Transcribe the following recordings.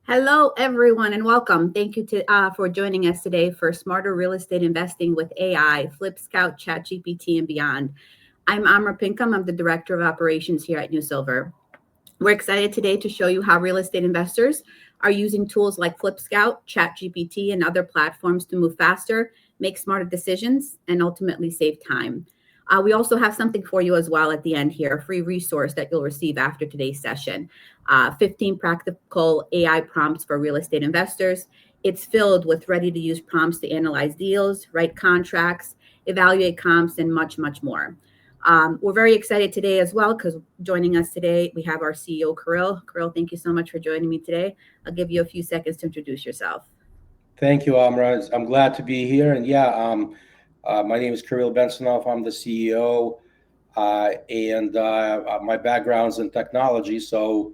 Hello, everyone, and welcome. Thank you for joining us today for Smarter Real Estate Investing with AI, FlipScout, ChatGPT, and beyond. I'm Amra Pinkham. I'm the Director of Operations here at New Silver. We're excited today to show you how real estate investors are using tools like FlipScout, ChatGPT, and other platforms to move faster, make smarter decisions, and ultimately save time. We also have something for you as well at the end here, a free resource that you'll receive after today's session. 15 practical AI prompts for real estate investors. It's filled with ready-to-use prompts to analyze deals, write contracts, evaluate comps, and much, much more. We're very excited today as well because joining us today, we have our CEO, Kirill. Kirill, thank you so much for joining me today. I'll give you a few seconds to introduce yourself. Thank you, Amra. I'm glad to be here. And my name is Kirill Bensonoff. I'm the CEO, and my background's in technology. So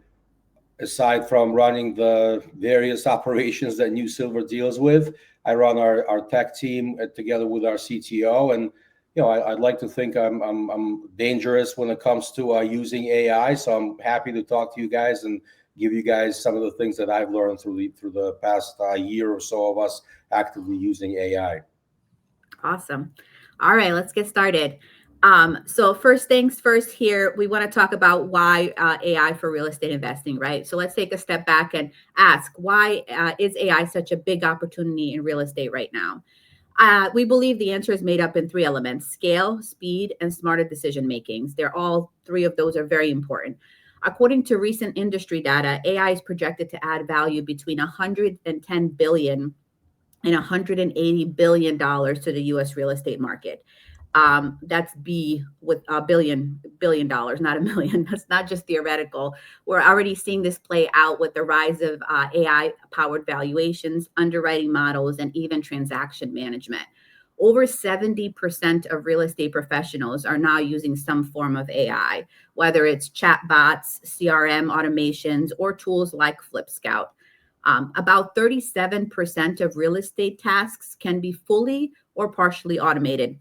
aside from running the various operations that New Silver deals with, I run our tech team together with our CTO. And I'd like to think I'm dangerous when it comes to using AI. So I'm happy to talk to you guys and give you guys some of the things that I've learned through the past year or so of us actively using AI. Awesome. All right, let's get started. So first things first here, we want to talk about why AI for real estate investing, right? So let's take a step back and ask, why is AI such a big opportunity in real estate right now? We believe the answer is made up in three elements: scale, speed, and smarter decision makings. All three of those are very important. According to recent industry data, AI is projected to add value between $110 billion and $180 billion to the U.S. real estate market. That's B with billion dollars, not a million. That's not just theoretical. We're already seeing this play out with the rise of AI-powered valuations, underwriting models, and even transaction management. Over 70% of real estate professionals are now using some form of AI, whether it's chatbots, CRM automations, or tools like FlipScout. About 37% of real estate tasks can be fully or partially automated.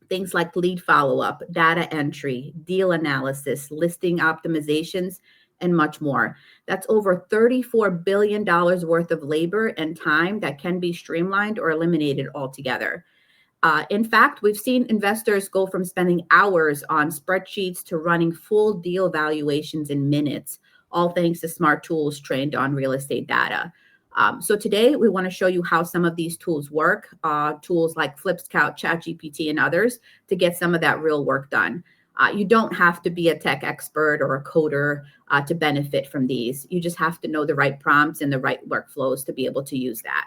Things like lead follow-up, data entry, deal analysis, listing optimizations, and much more. That's over $34 billion worth of labor and time that can be streamlined or eliminated altogether. In fact, we've seen investors go from spending hours on spreadsheets to running full deal valuations in minutes, all thanks to smart tools trained on real estate data. So today we want to show you how some of these tools work, tools like FlipScout, ChatGPT, and others to get some of that real work done. You don't have to be a tech expert or a coder to benefit from these. You just have to know the right prompts and the right workflows to be able to use that.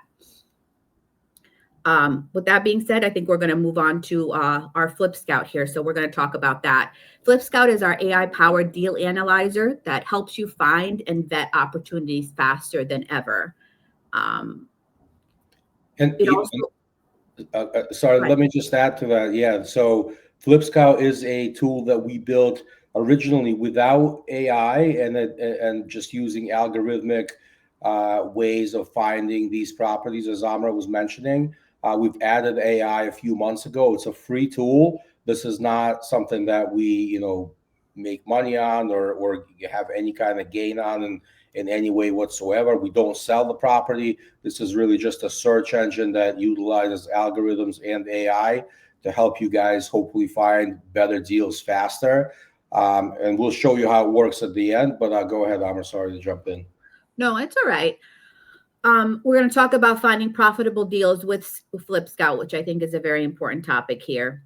With that being said, I think we're going to move on to our FlipScout here. So we're going to talk about that. FlipScout is our AI-powered deal analyzer that helps you find and vet opportunities faster than ever. Let me just add to that. Yeah, so FlipScout is a tool that we built originally without AI and just using algorithmic ways of finding these properties, as Amra was mentioning. We've added AI a few months ago. It's a free tool. This is not something that we, make money on or have any kind of gain on in any way whatsoever. We don't sell the property. This is really just a search engine that utilizes algorithms and AI to help you guys hopefully find better deals faster. And we'll show you how it works at the end, but go ahead, Amra. Sorry to jump in. No, it's all right. We're going to talk about finding profitable deals with FlipScout, which I think is a very important topic here.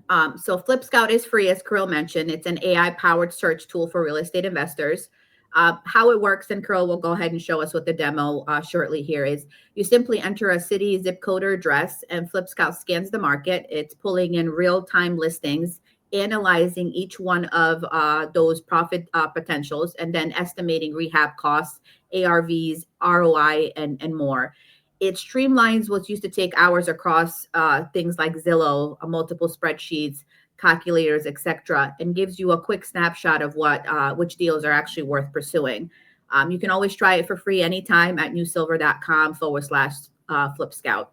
So FlipScout is free, as Kirill mentioned. It's an AI-powered search tool for real estate investors. How it works, and Kirill will go ahead and show us what the demo shortly here is. You simply enter a city, zip code, or address, and FlipScout scans the market. It's pulling in real-time listings, analyzing each one of those profit potentials, and then estimating rehab costs, ARVs, ROI, and more. It streamlines what used to take hours across things like Zillow, multiple spreadsheets, calculators, etc., and gives you a quick snapshot of which deals are actually worth pursuing. You can always try it for free anytime at newsilver.com/FlipScout.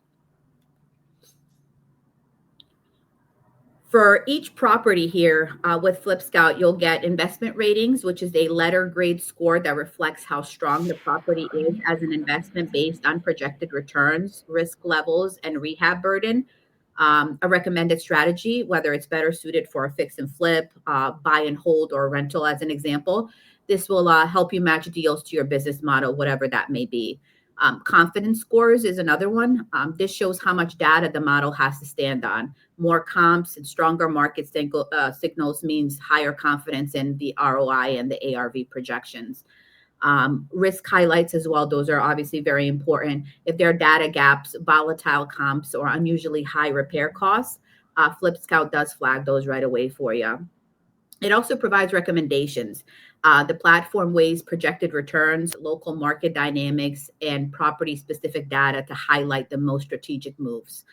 For each property here with FlipScout, you'll get investment ratings, which is a letter grade score that reflects how strong the property is as an investment based on projected returns, risk levels, and rehab burden. A recommended strategy, whether it's better suited for a fix and flip, buy and hold, or rental, as an example. This will help you match deals to your business model, whatever that may be. Confidence scores is another one. This shows how much data the model has to stand on. More comps and stronger market signals means higher confidence in the ROI and the ARV projections. Risk highlights as well. Those are obviously very important. If there are data gaps, volatile comps, or unusually high repair costs, FlipScout does flag those right away for you. It also provides recommendations. The platform weighs projected returns, local market dynamics, and property specific data to highlight the most strategic moves.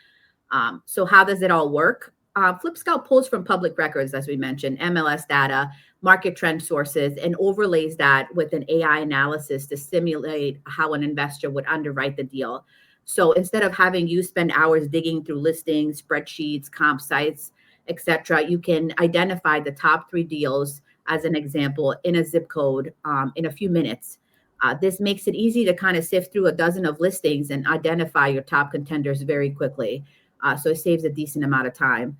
So how does it all work? FlipScout pulls from public records, as we mentioned, MLS data, market trend sources, and overlays that with an AI analysis to simulate how an investor would underwrite the deal. So instead of having you spend hours digging through listings, spreadsheets, comp sites, etc., you can identify the top 3 deals, as an example, in a zip code in a few minutes. This makes it easy to kind of sift through a dozen of listings and identify your top contenders very quickly. So it saves a decent amount of time.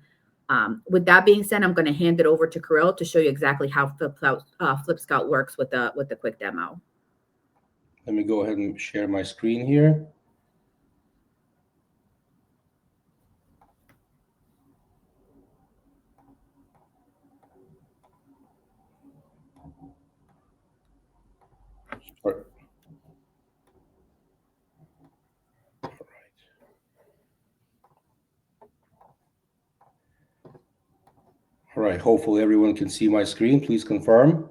With that being said, I'm going to hand it over to Kirill to show you exactly how FlipScout works with the quick demo. Let me go ahead and share my screen here. All right. All right. Hopefully everyone can see my screen. Please confirm.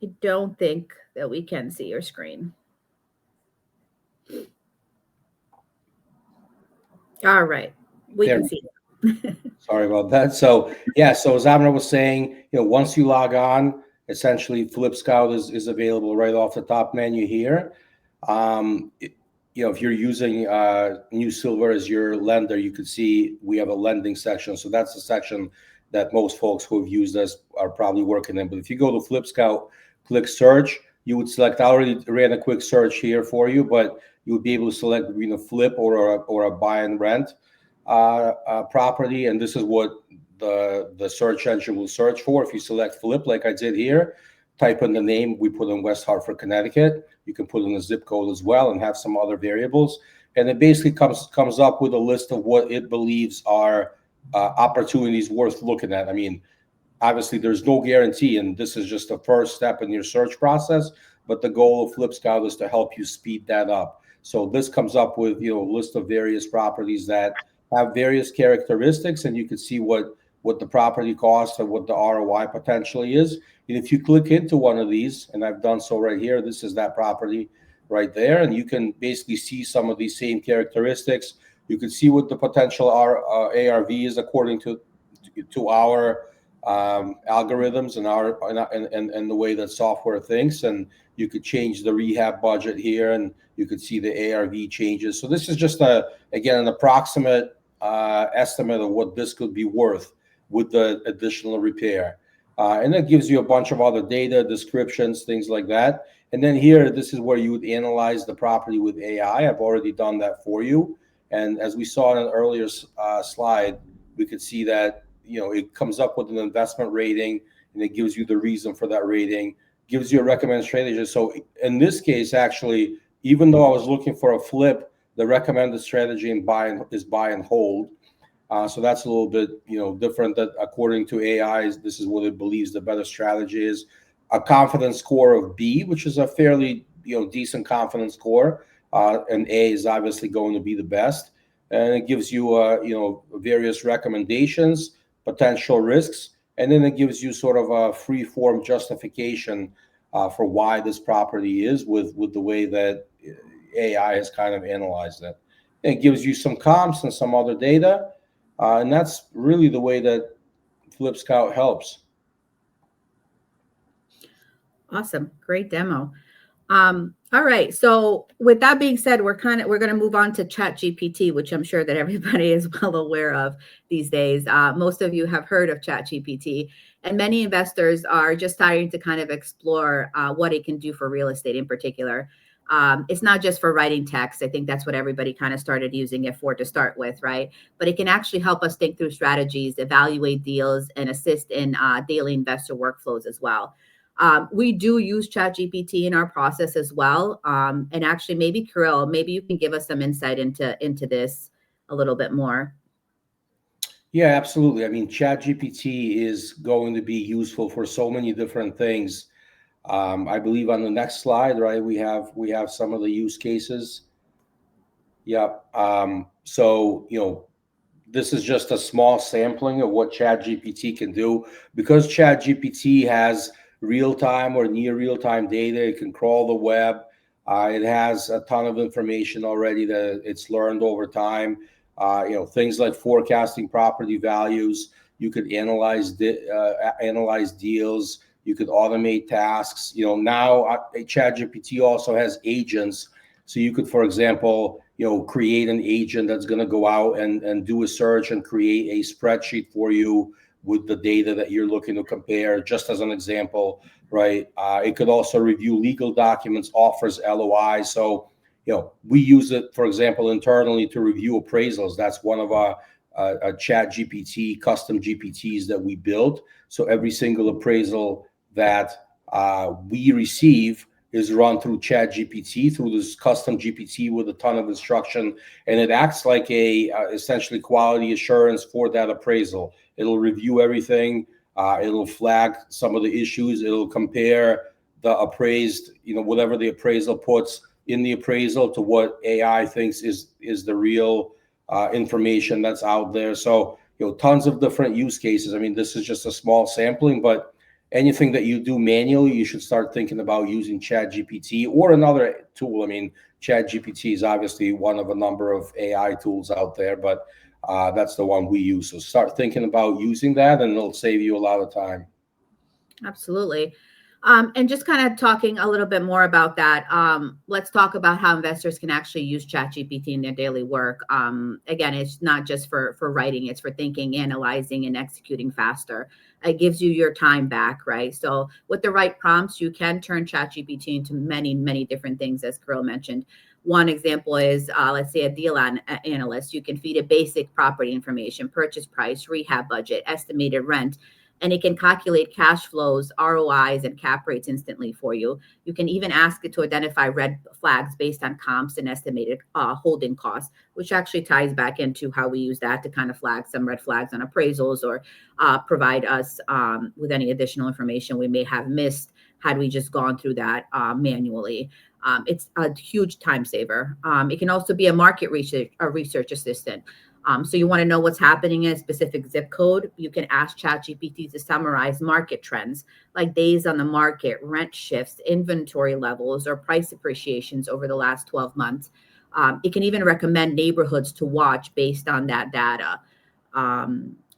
I don't think that we can see your screen. All right. We There. can see. Sorry about that. So yeah, so as Amra was saying, once you log on, essentially FlipScout is available right off the top menu here. If you're using New Silver as your lender, you could see we have a lending section. So that's the section that most folks who have used us are probably working in. But if you go to FlipScout, click search, you would select. I already ran a quick search here for you, but you would be able to select between a flip or a buy and rent property, and this is what the search engine will search for. If you select flip, like I did here, type in the name. We put in West Hartford, Connecticut. You can put in a zip code as well and have some other variables, and it basically comes up with a list of what it believes are opportunities worth looking at. I mean, obviously there's no guarantee, and this is just the first step in your search process, but the goal of FlipScout is to help you speed that up. So this comes up with a list of various properties that have various characteristics, and you can see what the property costs and what the ROI potentially is. And if you click into one of these, and I've done so right here, this is that property right there, and you can basically see some of these same characteristics. You can see what the potential ARV is according to our algorithms and the way that software thinks, and you could change the rehab budget here, and you could see the ARV changes. So this is just again an approximate estimate of what this could be worth with the additional repair, and that gives you a bunch of other data, descriptions, things like that. And then here, this is where you would analyze the property with AI. I've already done that for you, and as we saw in an earlier slide, we could see that it comes up with an investment rating, and it gives you the reason for that rating, gives you a recommended strategy. So in this case, actually, even though I was looking for a flip, the recommended strategy is buy and hold. So that's a little bit different. That according to AI, this is what it believes the better strategy is. A confidence score of B, which is a fairly decent confidence score, and A is obviously going to be the best. And it gives you various recommendations, potential risks, and then it gives you sort of a free form justification for why this property is with the way that AI has kind of analyzed it. It gives you some comps and some other data, and that's really the way that FlipScout helps. Awesome. Great demo. All right. So with that being said, we're going to move on to ChatGPT, which I'm sure that everybody is well aware of these days. Most of you have heard of ChatGPT, and many investors are just starting to kind of explore what it can do for real estate in particular. It's not just for writing text. I think that's what everybody kind of started using it for to start with, right? But it can actually help us think through strategies, evaluate deals, and assist in daily investor workflows as well. We do use ChatGPT in our process as well. And actually, maybe Kirill, maybe you can give us some insight into this a little bit more. Yeah, absolutely. I mean, ChatGPT is going to be useful for so many different things. I believe on the next slide, right, we have some of the use cases. Yeah. So this is just a small sampling of what ChatGPT can do. Because ChatGPT has real-time or near real-time data, it can crawl the web. It has a ton of information already that it's learned over time. Things like forecasting property values. You could analyze deals. You could automate tasks. Now ChatGPT also has agents, so you could, for example, create an agent that's going to go out and do a search and create a spreadsheet for you with the data that you're looking to compare, just as an example, right? It could also review legal documents, offers, LOI. So, we use it, for example, internally to review appraisals. That's one of our Chat GPT custom GPTs that we built. So every single appraisal that we receive is run through Chat GPT, through this custom GPT with a ton of instruction, and it acts like a essentially quality assurance for that appraisal. It'll review everything. It'll flag some of the issues. It'll compare the appraised, whatever the appraisal puts in the appraisal to what AI thinks is the real information that's out there. So tons of different use cases. I mean, this is just a small sampling, but anything that you do manually, you should start thinking about using ChatGPT or another tool. I mean, ChatGPT is obviously one of a number of AI tools out there, but that's the one we use. So start thinking about using that, and it'll save you a lot of time. Absolutely. And just kind of talking a little bit more about that, let's talk about how investors can actually use ChatGPT in their daily work. Again, it's not just for writing, it's for thinking, analyzing, and executing faster. It gives you your time back, right? So with the right prompts, you can turn ChatGPT into many, many different things, as Kirill mentioned. One example is, let's say, a deal analyst. You can feed it basic property information, purchase price, rehab budget, estimated rent, and it can calculate cash flows, ROIs, and cap rates instantly for you. You can even ask it to identify red flags based on comps and estimated holding costs, which actually ties back into how we use that to kind of flag some red flags on appraisals, or provide us with any additional information we may have missed had we just gone through that manually. It's a huge time saver. It can also be a research assistant. So you want to know what's happening in a specific zip code. You can ask ChatGPT to summarize market trends like days on the market, rent shifts, inventory levels, or price appreciations over the last 12 months. It can even recommend neighborhoods to watch based on that data.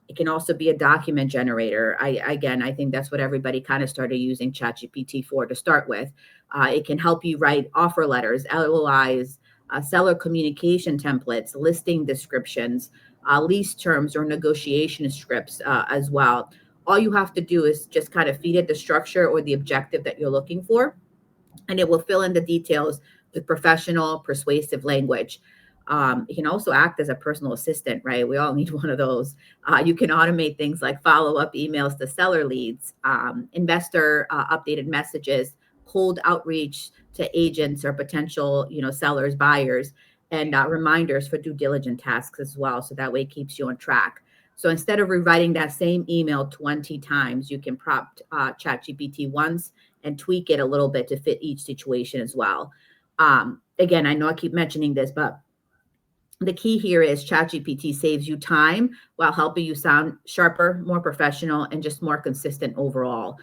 It can also be a document generator. I think that's what everybody kind of started using ChatGPT for to start with. It can help you write offer letters, LOIs, seller communication templates, listing descriptions, lease terms, or negotiation scripts as well. All you have to do is just kind of feed it the structure or the objective that you're looking for, and it will fill in the details with professional, persuasive language. It can also act as a personal assistant, right? We all need one of those. You can automate things like follow-up emails to seller leads, investor updated messages, cold outreach to agents or potential, sellers, buyers, and reminders for due diligence tasks as well. So that way it keeps you on track. So instead of rewriting that same email 20 times, you can prompt ChatGPT once and tweak it a little bit to fit each situation as well. Again, I know I keep mentioning this, but the key here is ChatGPT saves you time while helping you sound sharper, more professional, and just more consistent overall.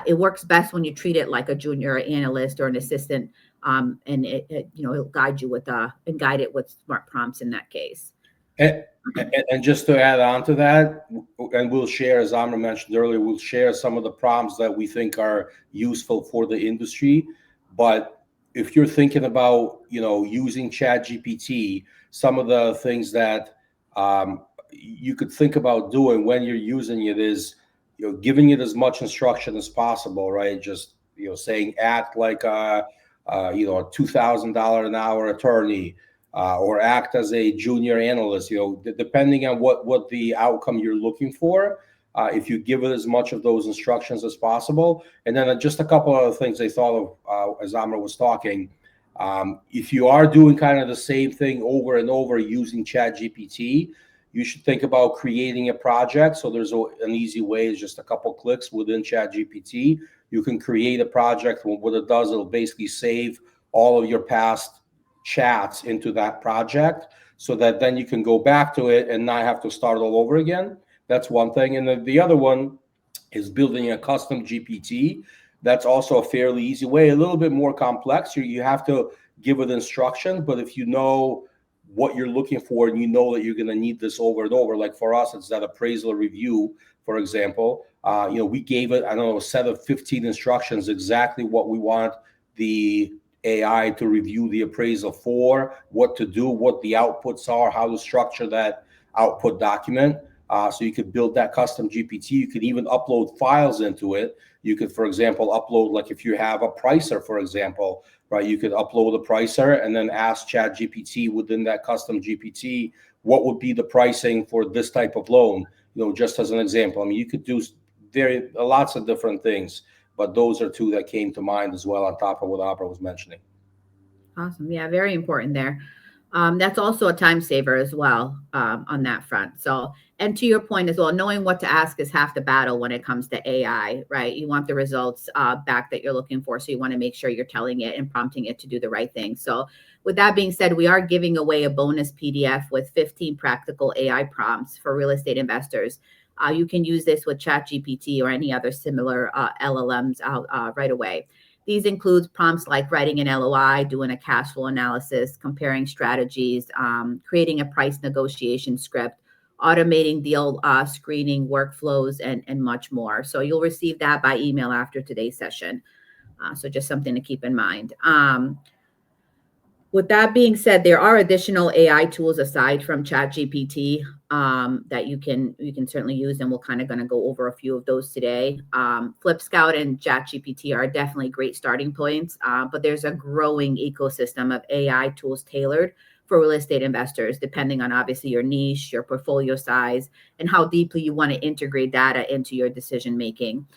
It works best when you treat it like a junior analyst or an assistant, and it'll guide you and guide it with smart prompts in that case. And just to add on to that, and we'll share, as Amra mentioned earlier, we'll share some of the prompts that we think are useful for the industry. But if you're thinking about, using ChatGPT, some of the things that you could think about doing when you're using it is, giving it as much instruction as possible, right? Just, saying act like a $2,000 an hour attorney, or act as a junior analyst. Depending on what the outcome you're looking for. If you give it as much of those instructions as possible. And then just a couple other things I thought of as Amra was talking. If you are doing kind of the same thing over and over using ChatGPT, you should think about creating a project. So there's an easy way, is just a couple clicks within ChatGPT. You can create a project. What it does, it'll basically save all of your past chats into that project, so that then you can go back to it and not have to start all over again. That's one thing. And then the other one is building a custom GPT. That's also a fairly easy way, a little bit more complex. You have to give it instruction, but if you know what you're looking for and you know that you're going to need this over and over, like for us, it's that appraisal review, for example. We gave it, I don't know, a set of 15 instructions, exactly what we want the AI to review the appraisal for, what to do, what the outputs are, how to structure that output document. So you could build that custom GPT. You could even upload files into it. You could, for example, upload, like if you have a pricer, for example, right? You could upload a pricer and then ask ChatGPT within that custom GPT, what would be the pricing for this type of loan? Just as an example. I mean, you could do lots of different things, but those are two that came to mind as well, on top of what Abra was mentioning. Awesome. Yeah, very important there. That's also a time saver as well, on that front. So, and to your point as well, knowing what to ask is half the battle when it comes to AI, right? You want the results back that you're looking for. So you want to make sure you're telling it and prompting it to do the right thing. So with that being said, we are giving away a bonus PDF with 15 practical AI prompts for real estate investors. You can use this with ChatGPT or any other similar LLMs out right away. These include prompts like writing an LOI, doing a cash flow analysis, comparing strategies, creating a price negotiation script, automating deal screening workflows, and much more. So you'll receive that by email after today's session. So just something to keep in mind. With that being said, there are additional AI tools aside from ChatGPT that you can certainly use, and we're kind of going to go over a few of those today. FlipScout and ChatGPT are definitely great starting points, but there's a growing ecosystem of AI tools tailored for real estate investors, depending on obviously your niche, your portfolio size, and how deeply you want to integrate data into your decision making.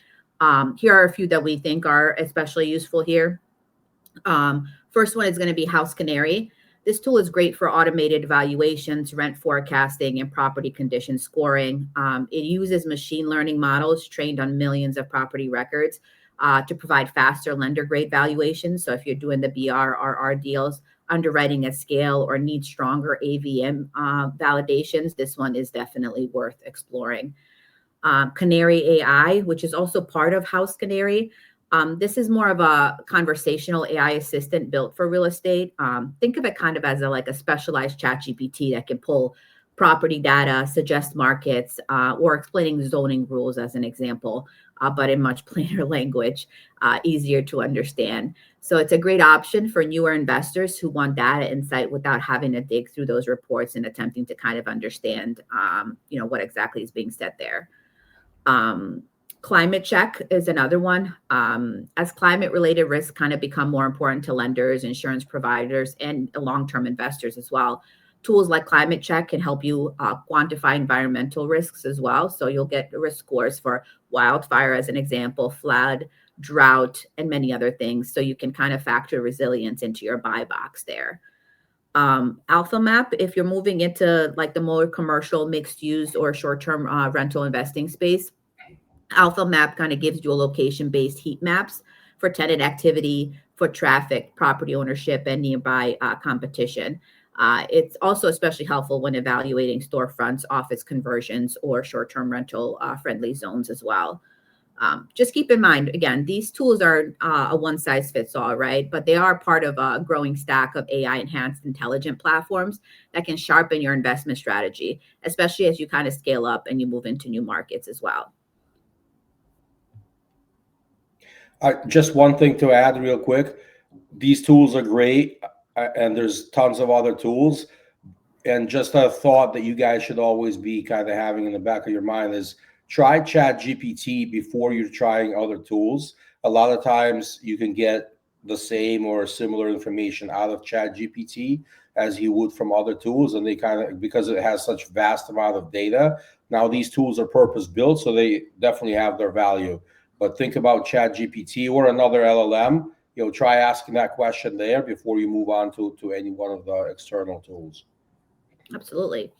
Here are a few that we think are especially useful here. First one is going to be House Canary. This tool is great for automated valuations, rent forecasting, and property condition scoring. It uses machine learning models trained on millions of property records to provide faster lender grade valuations. So if you're doing the BRRR deals, underwriting at scale, or need stronger AVM validations, this one is definitely worth exploring. Canary AI, which is also part of House Canary. This is more of a conversational AI assistant built for real estate. Think of it kind of as like a specialized ChatGPT that can pull property data, suggest markets, or explaining zoning rules as an example, but in much plainer language, easier to understand. So it's a great option for newer investors who want data insight without having to dig through those reports and attempting to kind of understand, what exactly is being said there. Climate check is another one. As climate related risks kind of become more important to lenders, insurance providers, and long-term investors as well. Tools like climate check can help you quantify environmental risks as well. So you'll get risk scores for wildfire as an example, flood, drought, and many other things. So you can kind of factor resilience into your buy box there. Alpha Map, if you're moving into like the more commercial, mixed use, or short-term rental investing space, Alpha Map kind of gives you a location-based heat maps for tenant activity, foot traffic, property ownership, and nearby competition. It's also especially helpful when evaluating storefronts, office conversions, or short-term rental friendly zones as well. Just keep in mind, again, these tools are a one-size-fits-all, right? But they are part of a growing stack of AI-enhanced intelligent platforms that can sharpen your investment strategy, especially as you kind of scale up and you move into new markets as well. Just one thing to add real quick. these tools are great, and there's tons of other tools. And just a thought that you guys should always be kind of having in the back of your mind is try ChatGPT before you're trying other tools. A lot of times you can get the same or similar information out of ChatGPT as you would from other tools, and they kind of, because it has such vast amount of data. Now these tools are purpose built, so they definitely have their value. But think about ChatGPT or another LLM. Try asking that question there before you move on to any one of the external tools. Absolutely.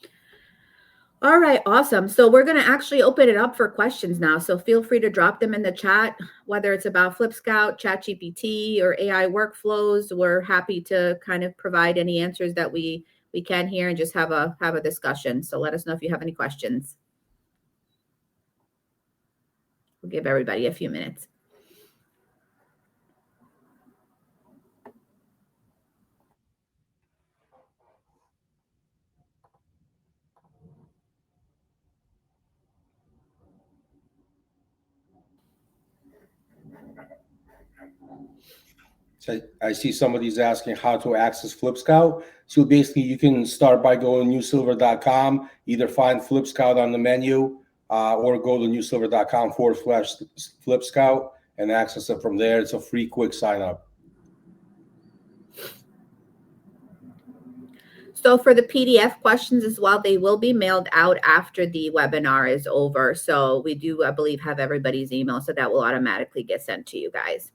All right, awesome. So we're going to actually open it up for questions now. So feel free to drop them in the chat, whether it's about FlipScout, ChatGPT, or AI workflows. We're happy to kind of provide any answers that we can here and just have a discussion. So let us know if you have any questions. We'll give everybody a few minutes. So I see somebody's asking how to access FlipScout. So basically, you can start by going to newsilver.com, either find FlipScout on the menu, or go to newsilver.com/FlipScout and access it from there. It's a free, quick sign up. So for the PDF questions as well, they will be mailed out after the webinar is over. So we do, I believe, have everybody's email, so that will automatically get sent to you guys.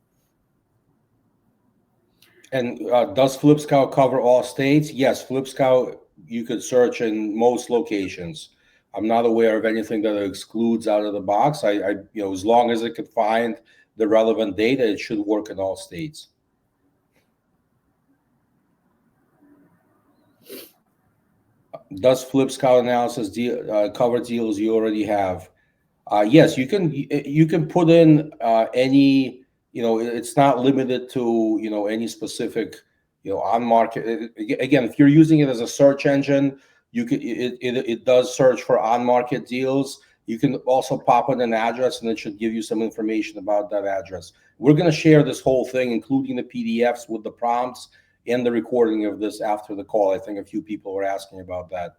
And does FlipScout cover all states? Yes, FlipScout, you could search in most locations. I'm not aware of anything that excludes out of the box. As long as it could find the relevant data, it should work in all states. Does FlipScout analysis cover deals you already have? Yes, you can put in any. It's not limited to any specific on market. Again, if you're using it as a search engine, it does search for on market deals. You can also pop in an address, and it should give you some information about that address. We're going to share this whole thing, including the PDFs with the prompts and the recording of this after the call. I think a few people were asking about that.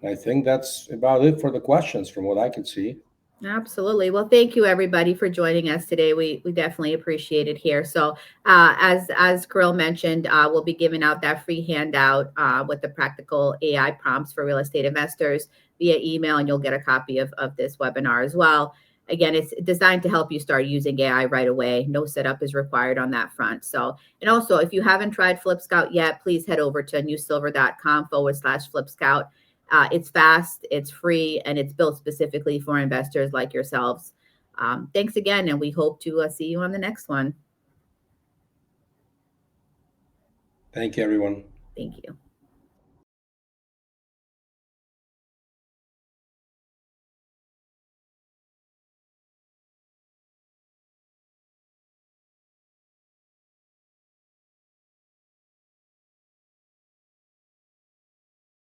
I think that's about it for the questions from what I can see. Absolutely. Well, thank you everybody for joining us today. We definitely appreciate it here. So as Kirill mentioned, we'll be giving out that free handout with the practical AI prompts for real estate investors via email, and you'll get a copy of this webinar as well. Again, it's designed to help you start using AI right away. No setup is required on that front. So, and also if you haven't tried FlipScout yet, please head over to newsilver.com/FlipScout. It's fast, it's free, and it's built specifically for investors like yourselves. Thanks again, and we hope to see you on the next one. Thank you, everyone. Thank you.